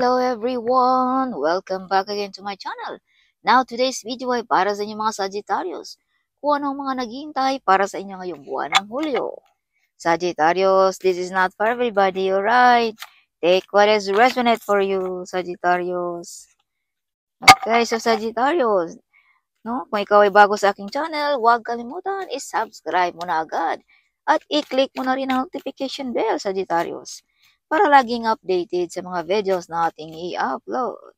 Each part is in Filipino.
Hello everyone! Welcome back again to my channel. Now, today's video ay para sa inyong mga Sagittarius. Kung anong mga naghihintay para sa inyo ngayong buwan ng Hulyo. Sagittarius, this is not for everybody, alright? Take what is resonate for you, Sagittarius. Okay, so Sagittarius, no? Kung ikaw ay bago sa aking channel, huwag kalimutan i-subscribe mo na agad. At i-click mo na rin ang notification bell, Sagittarius, para laging updated sa mga videos na ating i-upload.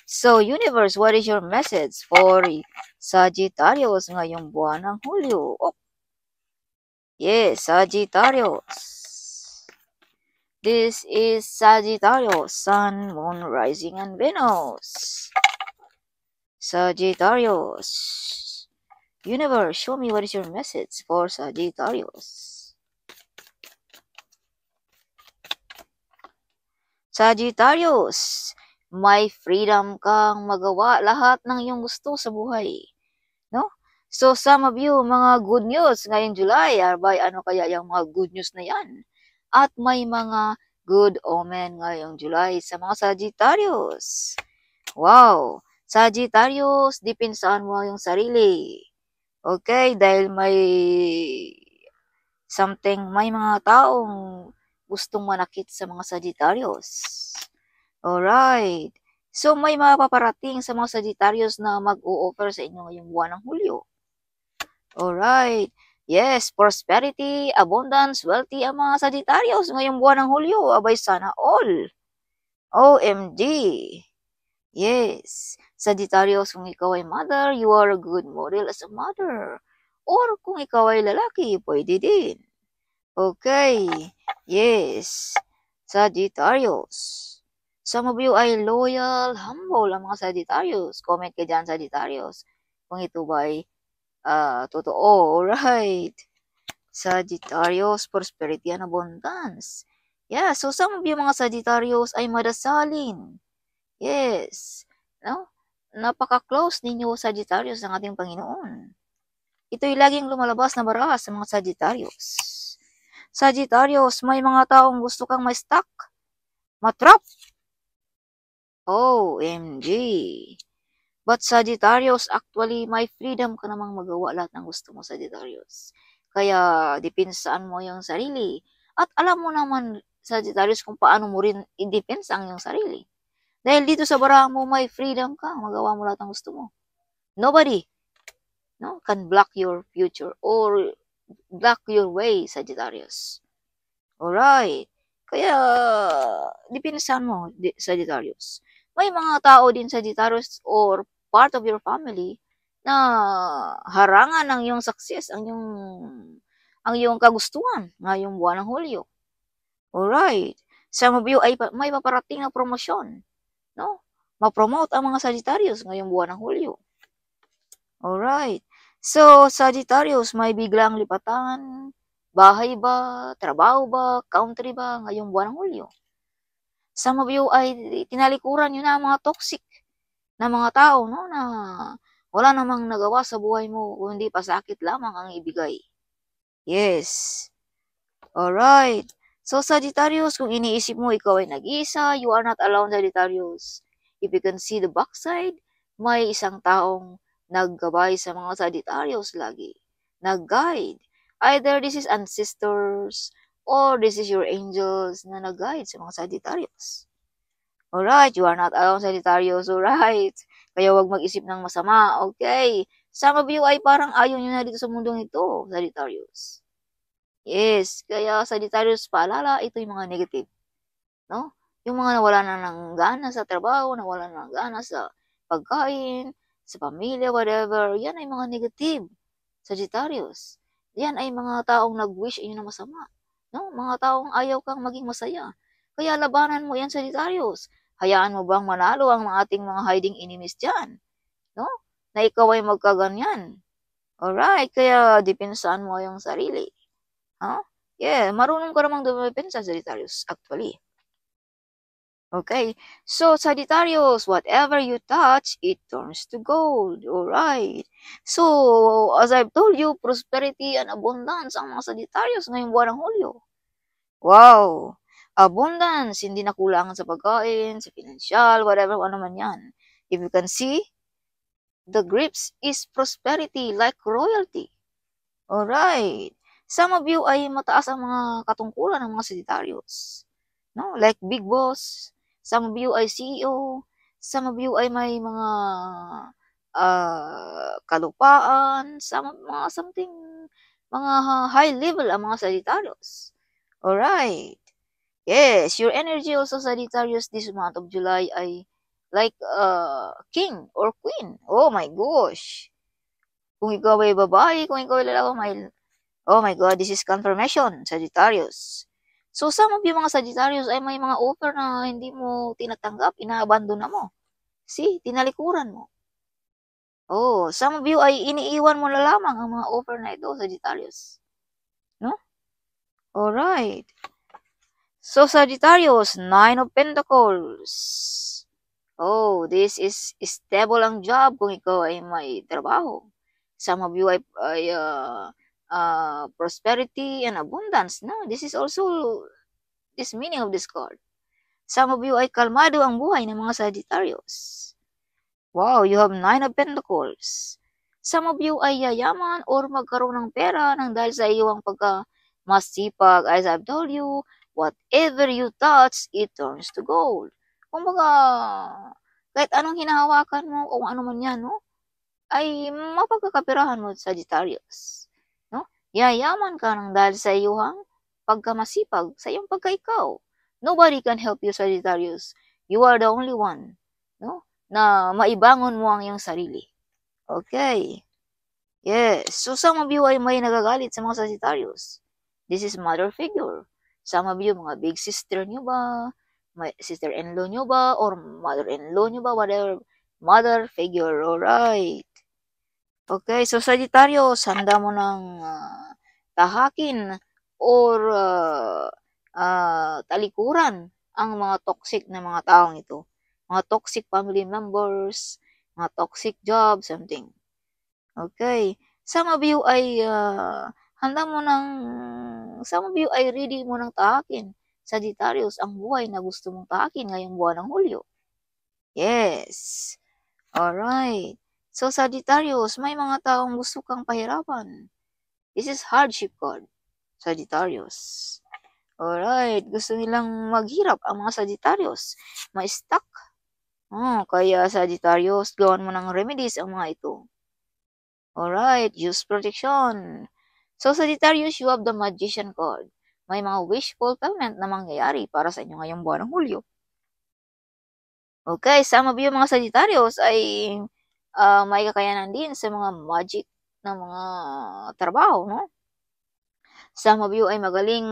So, Universe, what is your message for Sagittarius ngayong buwan ng Hulyo? Oh, yes, Sagittarius. This is Sagittarius, Sun, Moon, Rising, and Venus. Sagittarius. Universe, show me what is your message for Sagittarius. Sagittarius, may freedom kang magawa lahat ng iyong gusto sa buhay. No? So some of you, mga good news ngayong July, ano kaya yung mga good news na yan? At may mga good omen ngayong July sa mga Sagittarius. Wow! Sagittarius, dipinsahan mo yung sarili. Okay? Dahil may mga taong gustong manakit sa mga Sagittarius. Alright. So, may mapaparating sa mga Sagittarius na mag-o-offer sa inyo ngayong buwan ng Hulyo. Alright. Yes, prosperity, abundance, wealthy ang mga Sagittarius ngayong buwan ng Hulyo. Abay, sana all. OMG. Yes. Sagittarius, kung ikaw ay mother, you are a good model as a mother. Or kung ikaw ay lalaki, pwede din. Okay. Yes. Sagittarius. Some of you ay loyal, humble ang mga Sagittarius. Comment ka dyan, Sagittarius, kung ito ba ay totoo. Alright. Sagittarius, prosperity and abundance. Yeah, so some of you mga Sagittarius ay madasalin. Yes. No? Napaka-close ninyo, Sagittarius, ng ating Panginoon. Ito'y laging lumalabas na baraha sa mga Sagittarius. Sagittarius, may mga taong gusto kang ma-stuck, matrap. OMG. But Sagittarius, actually, may freedom ka namang magawa lahat ng gusto mo, Sagittarius. Kaya, dipinsaan mo yung sarili. At alam mo naman, Sagittarius, kung paano mo rin i-depends ang yung sarili. Dahil dito sa baraha mo, may freedom ka. Magawa mo lahat ng gusto mo. Nobody can block your future or block your way, Sagittarius. Alright. Kaya, dipinsan mo, Sagittarius. May mga tao din, Sagittarius, or part of your family, na harangan ng iyong success, ang iyong kagustuhan ngayong buwan ng Hulyo. Alright. Some of you ay may paparating na promosyon. No? Ma-promote ang mga Sagittarius ngayong buwan ng Hulyo. Alright. So, Sagittarius, may biglang lipatan, bahay ba, trabaho ba, country ba, ngayong buwan ng Hulyo. Some of you ay tinalikuran nyo na mga toxic na mga tao, no, na wala namang nagawa sa buhay mo, kundi pasakit lamang ang ibigay. Yes. Alright. So, Sagittarius, kung iniisip mo ikaw ay nag-iisa, you are not alone, Sagittarius. If you can see the backside, may isang taong naggabay sa mga Sagittarius lagi. Nag-guide. Either this is ancestors or this is your angels na nag-guide sa mga Sagittarius. Alright, you are not alone, Sagittarius. Alright. Kaya huwag mag-isip ng masama. Okay. Some of you ay parang ayaw nyo na dito sa mundong ito, Sagittarius. Yes. Kaya Sagittarius, paalala, ito yung mga negative. No? Yung mga nawala na ng gana sa trabaho, nawala na ng gana sa pagkain, sa pamilya, whatever, yan ay mga negative, Sagittarius. Yan ay mga taong nag-wish inyo na masama. No? Mga taong ayaw kang maging masaya. Kaya labanan mo yan, Sagittarius. Hayaan mo bang manalo ang ating mga hiding enemies dyan? No? Na ikaw ay magkaganyan. Alright, kaya dipensaan mo yung sarili. Huh? Yeah, marunong ka namang dumipensa, Sagittarius, actually. Okay, so Sagittarius, whatever you touch, it turns to gold. Alright. So, as I've told you, prosperity and abundance ang mga Sagittarius ngayong buwan ng Hulyo. Wow. abundance, hindi na kulangan sa pagkain, sa financial, whatever, ano man yan. If you can see, the grips is prosperity like royalty. Alright. Some of you ay mataas ang mga katungkulan ng mga Sagittarius. No? Like big boss. Some of you ay CEO. Some of you ay may mga kalupaan. Mga high level ang mga Sagittarius. Alright. Yes, your energy also Sagittarius this month of July ay like king or queen. Oh my gosh. Kung ikaw ay babae, kung ikaw ay lalaki, oh my God, this is confirmation, Sagittarius. So, some of you mga Sagittarius ay may mga offer na hindi mo tinatanggap, inaabandon na mo. See, tinalikuran mo. Oh, some of you ay iniiwan mo na lamang ang mga offer na ito, Sagittarius. No? Alright. So, Sagittarius, 9 of Pentacles. Oh, this is stable ang job kung ikaw ay may trabaho. Some of you ay prosperity and abundance. No, this is also this meaning of this card. Some of you ay kalmado ang buhay ng mga Sagittarius. Wow, you have 9 of Pentacles. Some of you ay yayaman or magkaroon ng pera nang dahil sa iyong pagka-masipag. As I've told you, whatever you touch, it turns to gold. Kumbaga, kahit anong hinahawakan mo, kung ano man yan, no? Ay mapagkakapirahan mo, Sagittarius. No? Yayaman ka nang dahil sa iyong pagkamasipag, sa iyong pagkaikaw. Nobody can help you, Sagittarius. You are the only one, no? Na maibangon mo ang iyong sarili. Okay. Yes. So, some of you ay may nagagalit sa mga Sagittarius. This is mother figure. Some of you, mga big sister nyo ba? May sister-in-law nyo ba? Or mother-in-law nyo ba? Whatever. Mother figure. Alright. Okay. So, Sagittarius, handa mo ng tahakin or talikuran ang mga toxic na mga taong ito. Mga toxic family members, mga toxic job, something. Okay. Some of you ay ready mo ng tahakin. Sagittarius, ang buhay na gusto mong tahakin ngayong buwan ng Hulyo. Yes. Alright. So, Sagittarius, may mga taong gusto kang pahirapan. This is hardship card, Sagittarius. Alright. Gusto nilang maghirap ang mga Sagittarius. May stuck. Kaya Sagittarius, gawan mo ng remedies ang mga ito. Alright, use protection. So, Sagittarius, you have the Magician card. May mga wish fulfillment na mangyayari para sa inyo ngayong buwan ng Hulyo. Okay, some of you mga Sagittarius ay may kakayanan din sa mga magic na mga trabaho, no? Some of you ay magaling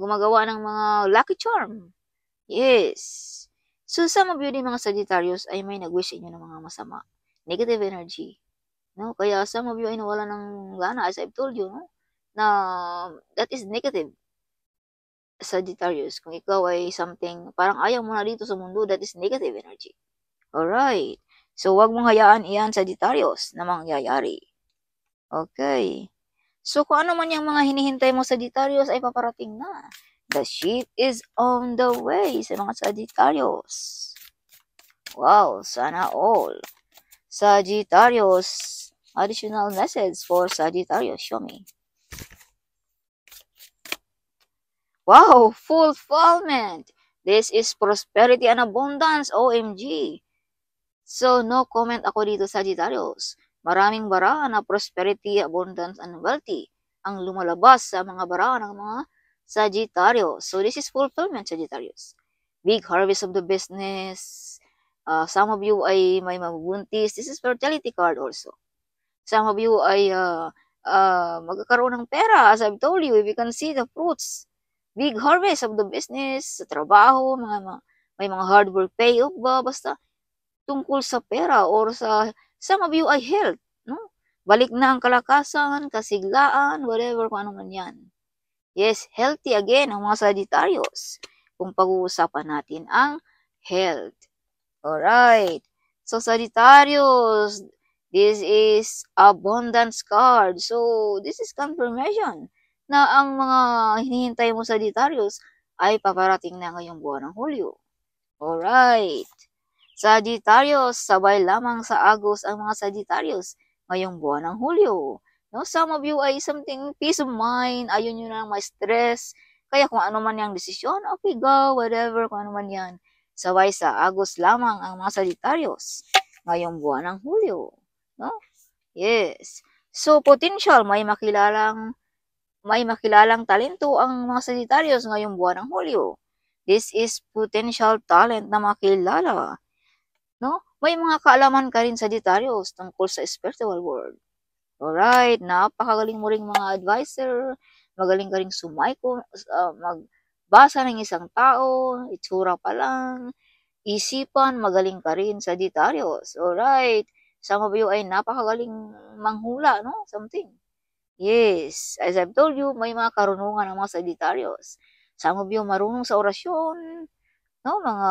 gumagawa ng mga lucky charm. Yes. So, some of you din mga Sagittarius ay may nag-wish inyo ng mga masama. Negative energy. No? Kaya some of you ay nawala ng gana, as I've told you, no? Na that is negative. Sagittarius, kung ikaw ay something, parang ayaw mo na dito sa mundo, that is negative energy. Alright. So, wag mong hayaan iyan, Sagittarius, na mangyayari. Okay. So, kung ano man yung mga hinihintay mo, Sagittarius, ay paparating na. The ship is on the way sa mga Sagittarius. Wow, sana all. Sagittarius, additional message for Sagittarius, show me. Wow, fulfillment. This is prosperity and abundance, OMG. So, no comment ako dito, Sagittarius. Maraming barahan na prosperity, abundance, and wealthy ang lumalabas sa mga barahan ng mga Sagittarius. So, this is fulfillment, Sagittarius. Big harvest of the business. Some of you ay may mabubuntis. This is fertility card also. Some of you ay magkakaroon ng pera. As I've told you, if you can see the fruits. Big harvest of the business, sa trabaho, may mga hard work payoff ba? Basta tungkol sa pera or sa some of you ay health. No? Balik na ang kalakasan, kasiglaan, whatever kung ano man yan. Yes, healthy again ang mga Sagittarius. Kung pag-uusapan natin ang health. Alright. So, Sagittarius, this is abundance card. So, this is confirmation. na ang mga hinihintay mo, Sagittarius, ay paparating na ngayong buwan ng Hulyo. Alright. Sagittarius, sabay lamang sa Agos ang mga Sagittarius ngayong buwan ng Hulyo. No, some of you ay something peace of mind, ayun nyo na may stress. Kaya kung ano man yung desisyon, okay, go, whatever, kung ano man yan. Sabay sa Agos lamang ang mga Sagittarius ngayong buwan ng Hulyo. No? Yes. So, potential, may makilalang talento ang mga Sagittarius ngayong buwan ng Hulyo. This is potential talent na makilala. No? May mga kaalaman ka rin, Sagittarius, tungkol sa spiritual world. Alright, napakagaling mo ring mga advisor, magaling ka ring magbasa ng isang tao, itsura pa lang, isipan, magaling ka rin, Sagittarius. Alright, some of you ay napakagaling manghula, no? Something. Yes, as I've told you, may mga karunungan ng mga Sagittarius. Some of you marunong sa orasyon, no? Mga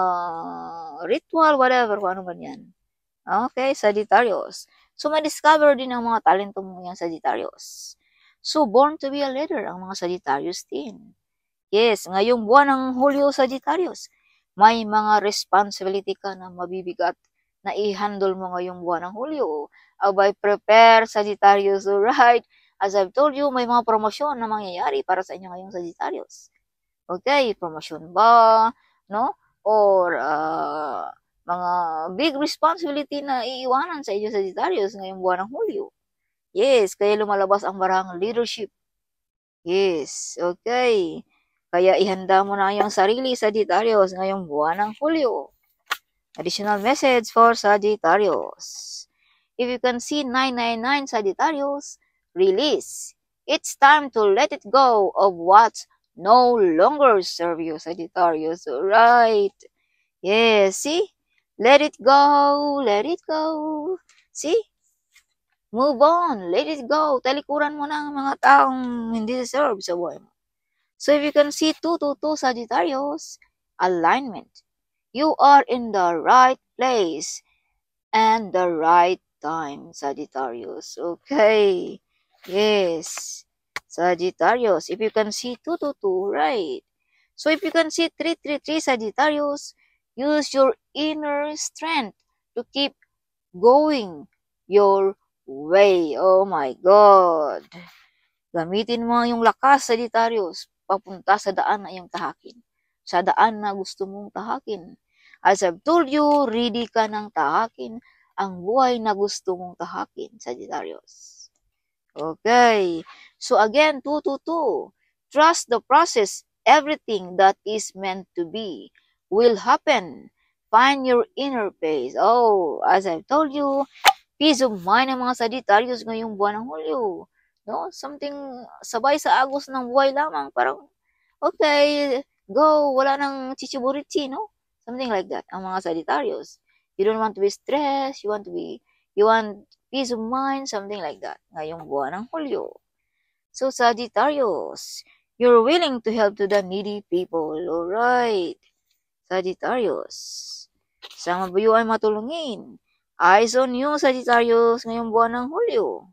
ritual, whatever, kung ano man yan. Okay, Sagittarius. So, ma-discover din ang mga talento mo yan, Sagittarius. So, born to be a leader ang mga Sagittarius din. Yes, ngayong buwan ng Hulyo, Sagittarius, may mga responsibility ka na mabibigat na i-handle mo ngayong buwan ng Hulyo. Abay, prepare, Sagittarius, alright? As I've told you, may mga promosyon na mangyayari para sa inyo ngayong Sagittarius. Okay, promosyon ba? No? Or, mga big responsibility na iiwanan sa inyo, Sagittarius, ngayong buwan ng Hulyo. Yes, kaya lumalabas ang barang leadership. Yes, okay. Kaya ihanda mo na yung sarili, Sagittarius, ngayong buwan ng Hulyo. Additional message for Sagittarius. If you can see 999, Sagittarius, release. It's time to let it go of what no longer serve you, Sagittarius. Alright. Yes, see? Let it go, let it go. See? Move on, let it go. Talikuran mo ng mga taong hindi deserve sa buhay mo. So if you can see 222 Sagittarius, alignment. You are in the right place and the right time, Sagittarius. Okay. Yes. Sagittarius, if you can see 222, right? So if you can see 333 Sagittarius, use your inner strength to keep going your way. Oh my God. Gamitin mo yung lakas, Sagittarius, papunta sa daan na iyong tahakin. Sa daan na gusto mong tahakin. As I've told you, ready ka ng tahakin ang buhay na gusto mong tahakin, Sagittarius. Okay. So again, 222. Trust the process. Everything that is meant to be will happen. Find your inner peace. Oh, as I've told you, peace of mind ng mga Sagittarius ngayong buwan ng Hulyo. No? Something sabay sa agos ng buhay lamang. Parang, okay, go. Wala nang chichiburitsi, no? Something like that, ang mga Sagittarius. You don't want to be stressed. You want peace of mind, something like that. Ngayong buwan ng Hulyo. So, Sagittarius, you're willing to help to the needy people. Alright. Sagittarius. Some of you ay matulungin. Eyes on you, Sagittarius, ngayong buwan ng Hulyo.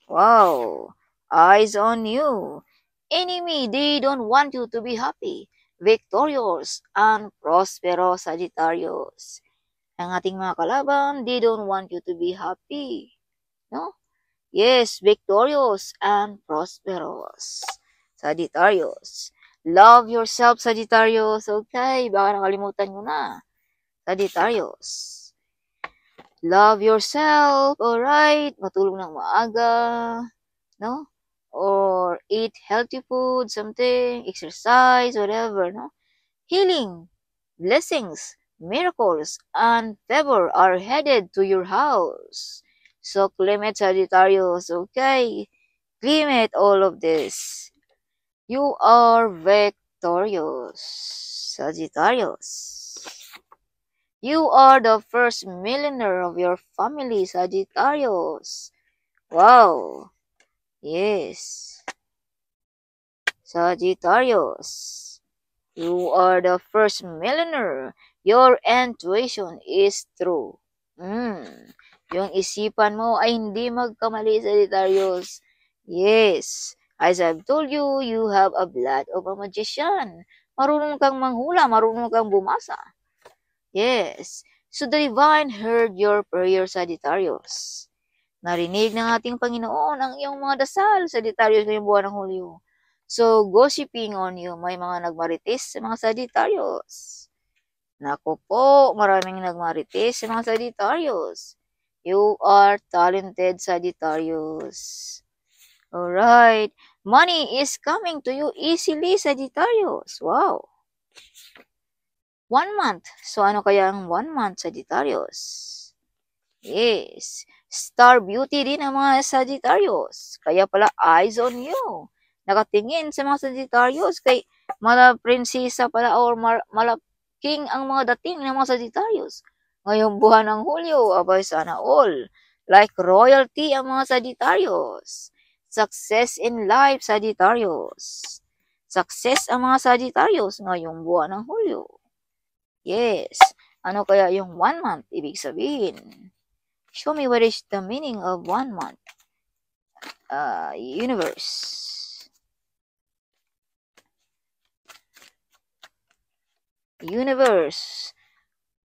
Wow. Eyes on you. Enemy, they don't want you to be happy, victorious, and prosperous, Sagittarius. Ang ating mga kalaban, they don't want you to be happy. No? Yes, victorious and prosperous. Sagittarius. Love yourself, Sagittarius. Okay, baka nakalimutan nyo na. Sagittarius. Love yourself. Alright, matulog ng maaga. No? Or eat healthy food, something, exercise, whatever, no? Healing, blessings, miracles, and favor are headed to your house. So claim it, Sagittarius, okay? Claim it, all of this. You are victorious, Sagittarius. You are the first millionaire of your family, Sagittarius. Wow. Yes. Sagittarius. You are the first millionaire. Your intuition is true. Yung isipan mo ay hindi magkamali, Sagittarius. Yes. As I've told you, you have a blood of a magician. Marunong kang manghula, marunong kang bumasa. Yes. So the divine heard your prayer, Sagittarius. Narinig ng ating Panginoon ang iyong mga dasal, Sagittarius, ngayong buwan ng Hulyo. So, gossiping on you, may mga nagmarites sa mga Sagittarius. Naku po, maraming nagmarites sa mga Sagittarius. You are talented, Sagittarius. Alright. Money is coming to you easily, Sagittarius. Wow. 1 month. So, ano kaya ang 1 month, Sagittarius? Yes. Star beauty din ang mga Sagittarius. Kaya pala, eyes on you. Nakatingin sa mga Sagittarius kay mala prinsesa pala or mala king ang mga dating ng mga Sagittarius. Ngayong buwan ng Hulyo, abay sana all. Like royalty ang mga Sagittarius. Success in life, Sagittarius. Success ang mga Sagittarius ngayong buwan ng Hulyo. Yes. Ano kaya yung 1 month ibig sabihin? Show me what is the meaning of 1 month. Universe. Universe.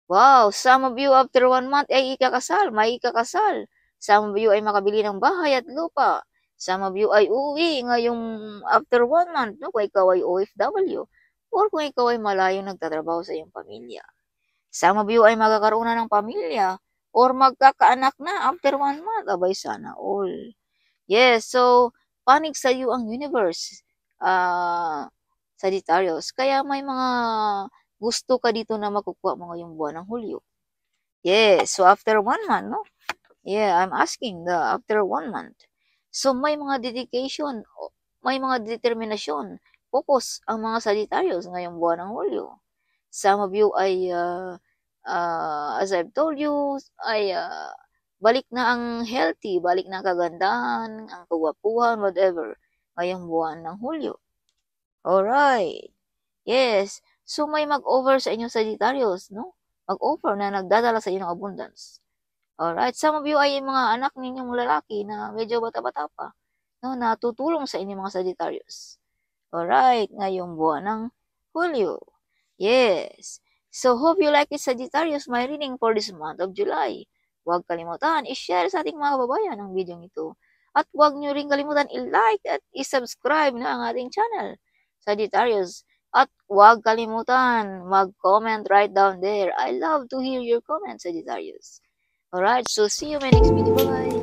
Wow, some of you after 1 month ay ikakasal, may ikakasal. Some of you ay makabili ng bahay at lupa. Some of you ay uuwi ngayong after 1 month, no? Kung ikaw ay OFW or kung ikaw ay malayo nagtatrabaho sa iyong pamilya. Some of you ay magkakaroon na ng pamilya or magkakaanak na after 1 month. Abay sana all. Yes, so panig sa iyo ang universe, Sagittarius. Kaya may mga gusto ka dito na makukuha mo ngayong buwan ng Hulyo. Yes, so after 1 month, no? Yeah, I'm asking after 1 month. So may mga dedication, may mga determinasyon, focus ang mga Sagittarius ngayong buwan ng Hulyo. Some of you ay, as I've told you, ay balik na ang healthy, balik na ang kagandahan, ang kagwapuhan, whatever, ngayong buwan ng Hulyo. Alright. Yes. So, may mag-offer sa inyo Sagittarius, no? Mag-offer na nagdadala sa inyo ng abundance. Alright. Some of you ay mga anak ninyong lalaki na medyo bata-bata pa, no? Na tutulong sa inyo mga Sagittarius. Alright. Ngayong buwan ng Hulyo. Yes. So, hope you like it, Sagittarius, my reading for this month of July. Huwag kalimutan, i-share sa ating mga kababayan ang video ito. At huwag nyo rin kalimutan i-like at i-subscribe na ang ating channel, Sagittarius. At huwag kalimutan, mag-comment right down there. I love to hear your comments, Sagittarius. Alright, so see you in my next video. Bye-bye.